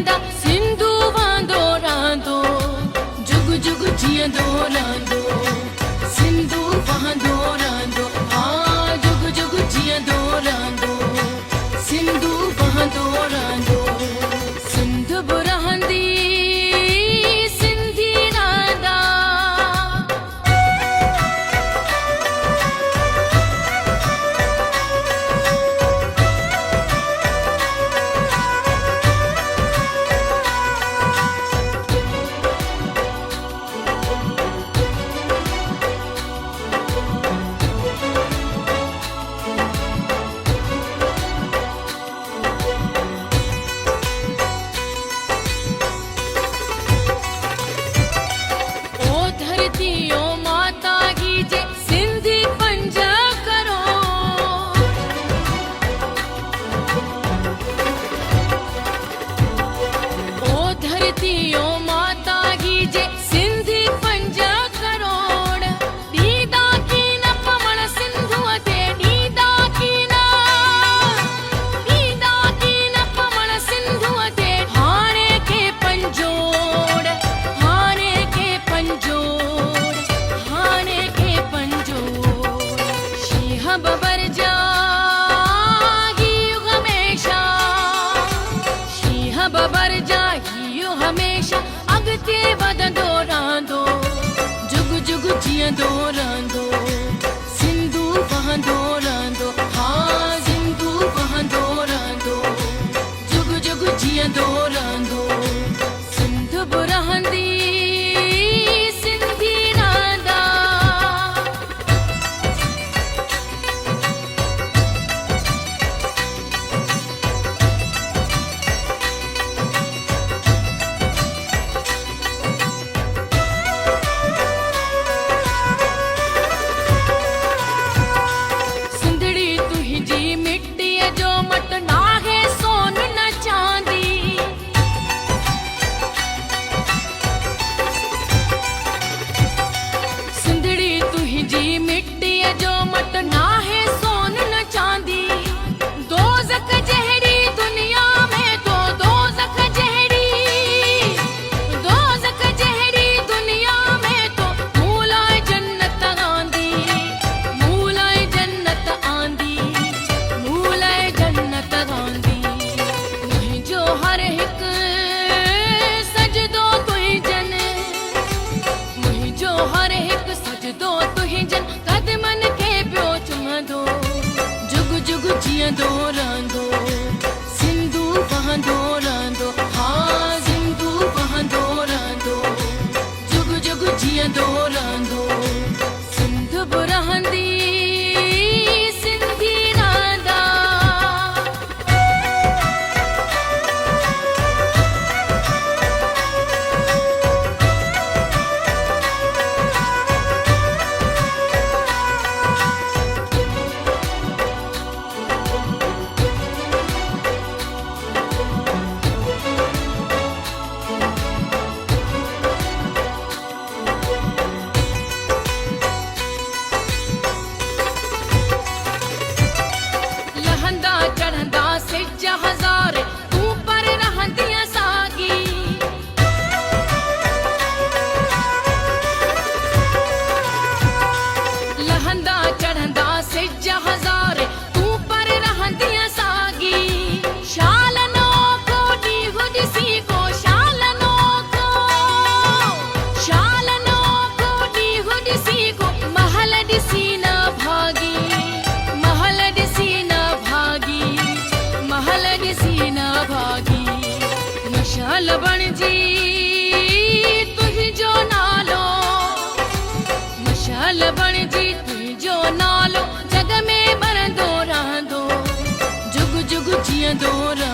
रहंदा सिंधु वांदो रहंदो जुग जुग जीअंदो रहंदो सिंधु वांदो रहंदो हाँ जुग जुग जीअंदो रहंदो सिंधु वांदो रहंदो सिंध बि रहंदी सिंधी रहंदा ओ माता की जे सिंधी पंज करो ओ धरती ओ माता की जे सिंधी पंज करोड़ दीदा की न पमण सिंधु ते दीदा की न पमण सिंधु ते हाणे के पंजोड़ हाणे के पंजोड़ बबर जागी हमेशा शींह बबर जागी हमेशा अॻिते वधंदो रहंदो जुग जुग जीअंदो रहंदो सिंधु वहंदो रहंदो हाँ सिंधु वहंदो रहंदो जुग जुग जीअंदो रहंदो सिंध बि रहंदी सिंधी रहंदा जीअंदो रहंदो सिंधु वहंदो रहंदो हाँ सिंधु वहंदो रहंदो जुग जुग जीअंदो रहंदो सिंध बि रहंदी सिंधी रहंदा मशाल बणजी तुंहिंजो नालो मशाल बणजी तुंहिंजो नालो जग में ॿरंदो रहंदो जुग जुग जीअंदो रहंदो